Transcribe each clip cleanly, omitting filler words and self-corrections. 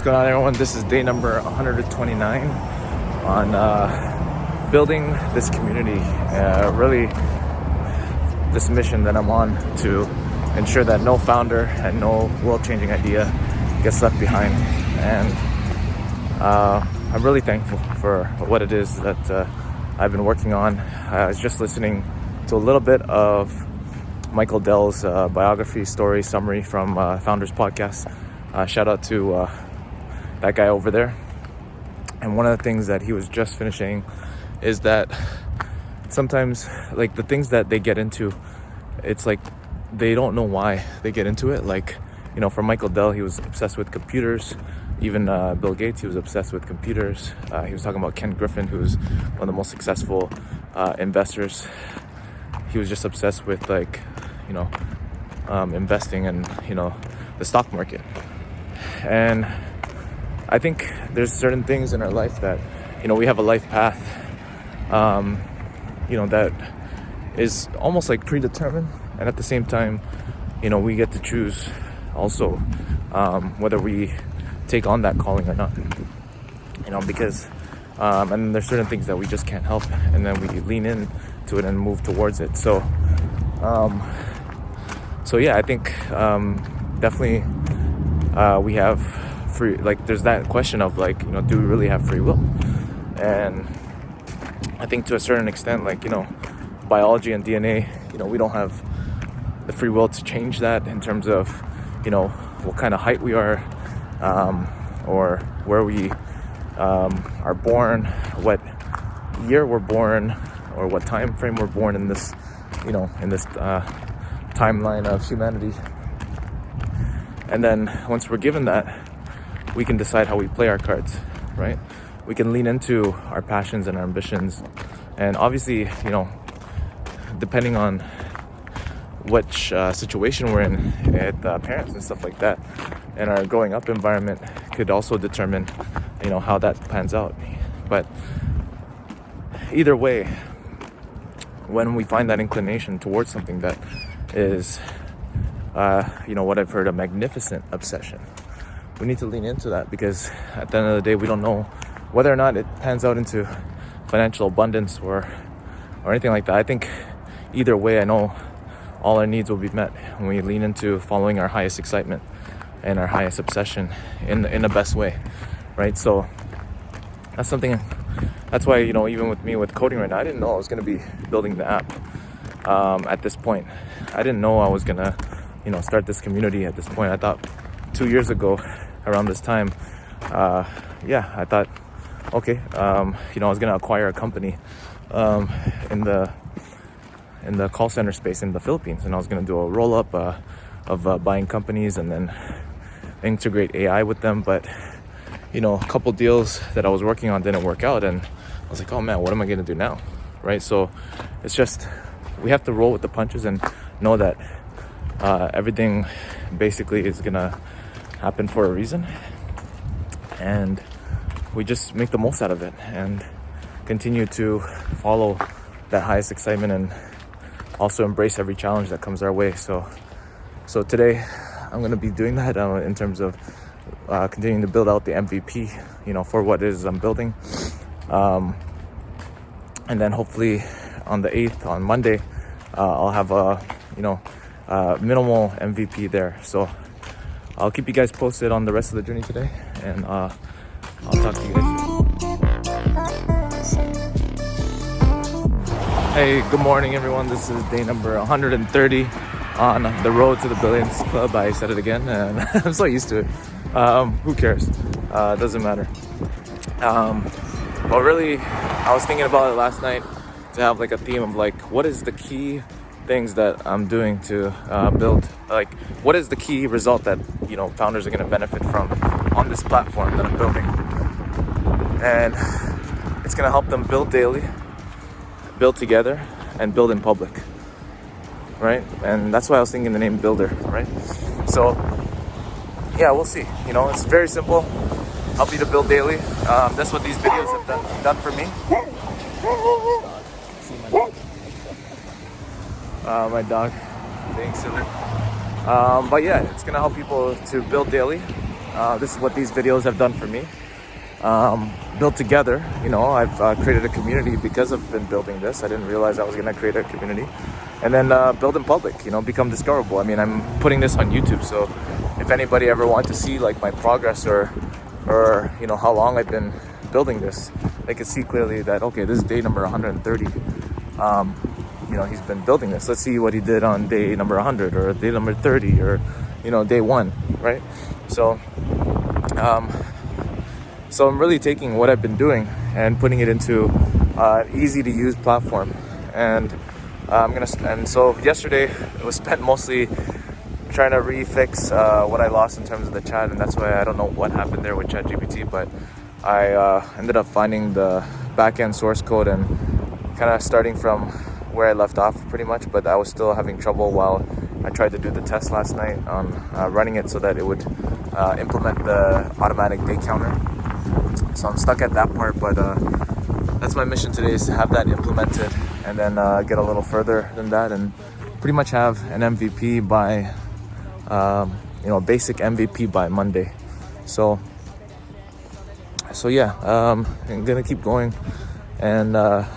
What's going on, everyone? This is day number 129 on building this community. Really, this mission that I'm on to ensure that no founder and no world-changing idea gets left behind. And I'm really thankful for what it is that I've been working on. I was just listening to a little bit of Michael Dell's biography story summary from Founders Podcast. Shout out to that guy over there. And one of the things that he was just finishing is that sometimes, like, the things that they get into, it's like they don't know why they get into it. Like, you know, for Michael Dell, he was obsessed with computers. Even Bill Gates, he was obsessed with computers. He was talking about Ken Griffin, who's one of the most successful investors. He was just obsessed with, like, you know, investing in, you know, the stock market. And I think there's certain things in our life that, you know, we have a life path, you know, that is almost like predetermined. And at the same time, you know, we get to choose also whether we take on that calling or not, you know, because and there's certain things that we just can't help, and then we lean in to it and move towards it. So yeah, I think definitely we have free, like, there's that question of, like, you know, do we really have free will? And I think to a certain extent, like, you know, biology and DNA, you know, we don't have the free will to change that in terms of, you know, what kind of height we are, or where we are born, what year we're born, or what time frame we're born in this, you know, in this timeline of humanity. And then once we're given that, we can decide how we play our cards, right? We can lean into our passions and our ambitions. And obviously, you know, depending on which situation we're in, parents and stuff like that, and our growing up environment could also determine, you know, how that pans out. But either way, when we find that inclination towards something that is, you know, what I've heard, a magnificent obsession, we need to lean into that, because at the end of the day, we don't know whether or not it pans out into financial abundance or anything like that. I think either way, I know all our needs will be met when we lean into following our highest excitement and our highest obsession in the best way, right? So that's something, that's why, you know, even with me with coding right now, I didn't know I was going to be building the app at this point. I didn't know I was going to, you know, start this community at this point. I thought 2 years ago around this time, I thought, okay, you know, I was going to acquire a company in the call center space in the Philippines, and I was going to do a roll-up of buying companies and then integrate AI with them. But, you know, a couple deals that I was working on didn't work out, and I was like, oh man, what am I going to do now, right? So it's just, we have to roll with the punches and know that everything basically is going to happen for a reason, and we just make the most out of it and continue to follow that highest excitement and also embrace every challenge that comes our way. So today I'm going to be doing that in terms of continuing to build out the MVP, you know, for what it is I'm building. And then hopefully on the 8th, on Monday, I'll have a, you know, minimal MVP there. So I'll keep you guys posted on the rest of the journey today, and I'll talk to you guys soon. Hey, good morning, everyone. This is day number 130 on the road to the Billions Club. I said it again, and I'm so used to it. Who cares? It doesn't matter. But really, I was thinking about it last night to have, like, a theme of, like, what is the key things that I'm doing to build, like, what is the key result that, you know, founders are going to benefit from on this platform that I'm building. And it's going to help them build daily, build together, and build in public, right? And that's why I was thinking the name Builder, right? So yeah, we'll see. You know, it's very simple. Help you to build daily. That's what these videos have done for me. My dog being silly. But yeah, it's gonna help people to build daily, This is what these videos have done for me. Built together, I've created a community because I've been building this. I didn't realize I was going to create a community. And then build in public, become discoverable. I mean, I'm putting this on YouTube, so if anybody ever wants to see like my progress or how long I've been building this, they can see clearly that, okay, this is day number 130. He's been building this. Let's see what he did on day number 100 or day number 30 or day 1, right? So I'm really taking what I've been doing and putting it into an easy to use platform. And so yesterday it was spent mostly trying to refix what I lost in terms of the chat, and that's why I don't know what happened there with ChatGPT, but I ended up finding the backend source code and kind of starting from where I left off pretty much, but I was still having trouble while I tried to do the test last night on running it so that it would implement the automatic day counter. So I'm stuck at that part, but that's my mission today, is to have that implemented and then get a little further than that and pretty much have an MVP by, basic MVP by Monday. So yeah, I'm gonna keep going, and I'll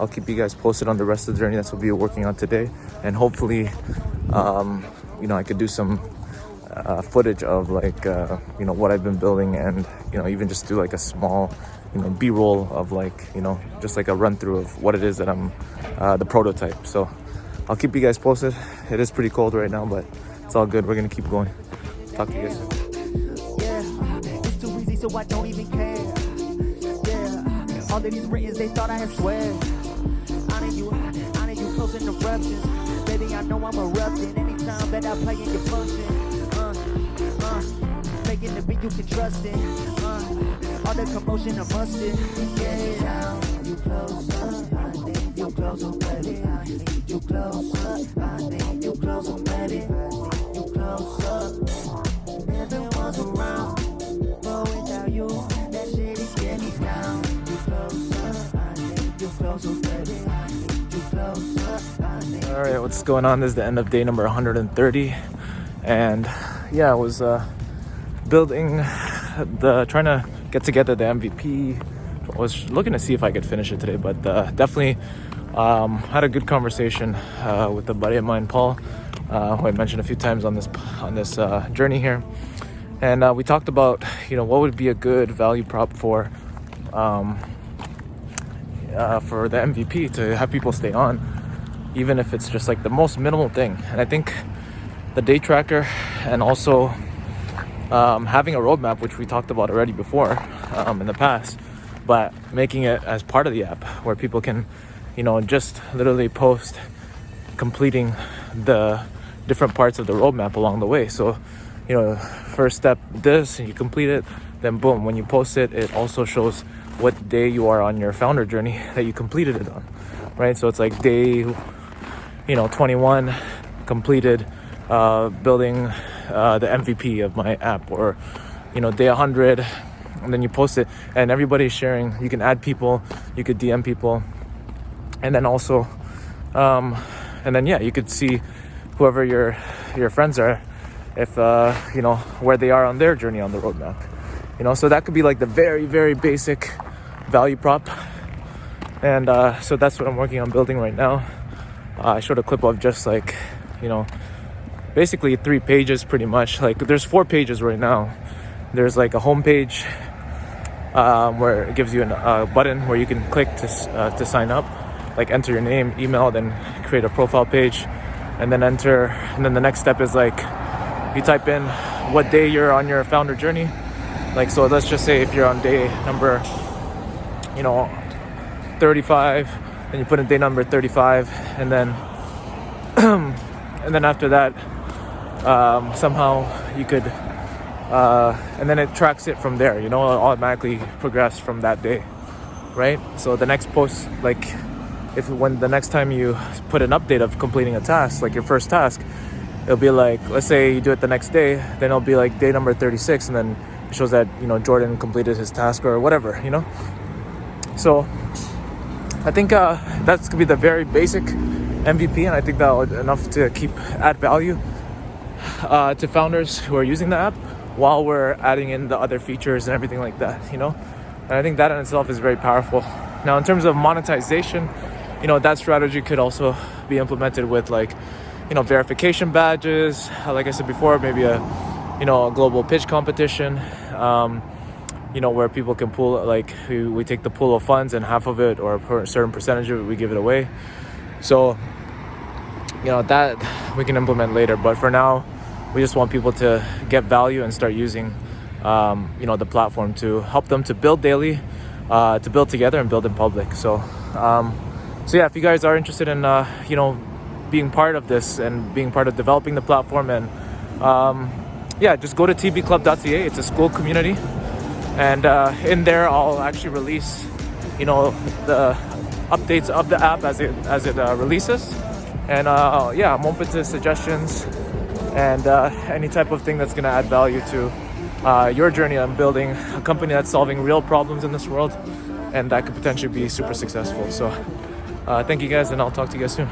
keep you guys posted on the rest of the journey. That's what we'll be working on today, and hopefully, I could do some footage of like what I've been building, and even just do like a small B-roll of like just like a run through of what it is that I'm the prototype. So I'll keep you guys posted. It is pretty cold right now, but it's all good. We're gonna keep going. Talk to you guys soon. It's too easy, so I don't even care. All of these written, they thought I had swear. I need you close interruptions. Baby, I know I'm erupting anytime that I play in your function. Making the beat you can trust it. All the commotion of mustard. Get it out. You close up, I need you close already. I need you close up, I need you close already. You close up. Everyone's around, but without you, that shit is getting down. You close up, I need you close already. I need you close up, I need. All right, what's going on? This is the end of day number 130, and I was building trying to get together the MVP. I was looking to see if I could finish it today, but definitely had a good conversation with a buddy of mine, Paul, who I mentioned a few times on this journey here, and we talked about what would be a good value prop for the MVP to have people stay on, even if it's just like the most minimal thing. And I think the day tracker and also having a roadmap, which we talked about already before in the past, but making it as part of the app where people can just literally post completing the different parts of the roadmap along the way. So first step this, and you complete it, then boom, when you post it, it also shows what day you are on your founder journey that you completed it on, right? So it's like day 21 completed building the MVP of my app, or day 100, and then you post it and everybody's sharing. You can add people, you could DM people, and then also you could see whoever your friends are, if where they are on their journey on the roadmap. So that could be like the very, very basic value prop, and so that's what I'm working on building right now. I showed a clip of just like basically 3 pages pretty much. Like there's 4 pages right now. There's like a home page where it gives you a button where you can click to sign up, like enter your name, email, then create a profile page, and then enter. And then the next step is like you type in what day you're on your founder journey. Like, so let's just say if you're on day number 35, then you put in day number 35, and then and then after that somehow you could and then it tracks it from there, it'll automatically progress from that day, right? So the next post, like when the next time you put an update of completing a task, like your first task, it'll be like, let's say you do it the next day, then it'll be like day number 36, and then it shows that Jordan completed his task or whatever. So I think that's gonna be the very basic MVP, and I think that would enough to add value. to founders who are using the app while we're adding in the other features and everything like that, you know? And I think that in itself is very powerful. Now, in terms of monetization, you know, that strategy could also be implemented with like, you know, verification badges. Like I said before, maybe a global pitch competition, you know, where people can pool, like we take the pool of funds and half of it or a certain percentage of it, we give it away. So, you know, that we can implement later. But for now, we just want people to get value and start using, you know, the platform to help them to build daily, to build together and build in public. So yeah, if you guys are interested in, you know, being part of this and being part of developing the platform, and yeah, just go to tbclub.ca. It's a school community, and in there I'll actually release, you know, the updates of the app as it releases. And yeah, I'm open to suggestions and any type of thing that's going to add value to your journey on building a company that's solving real problems in this world, and that could potentially be super successful. So thank you guys, and I'll talk to you guys soon.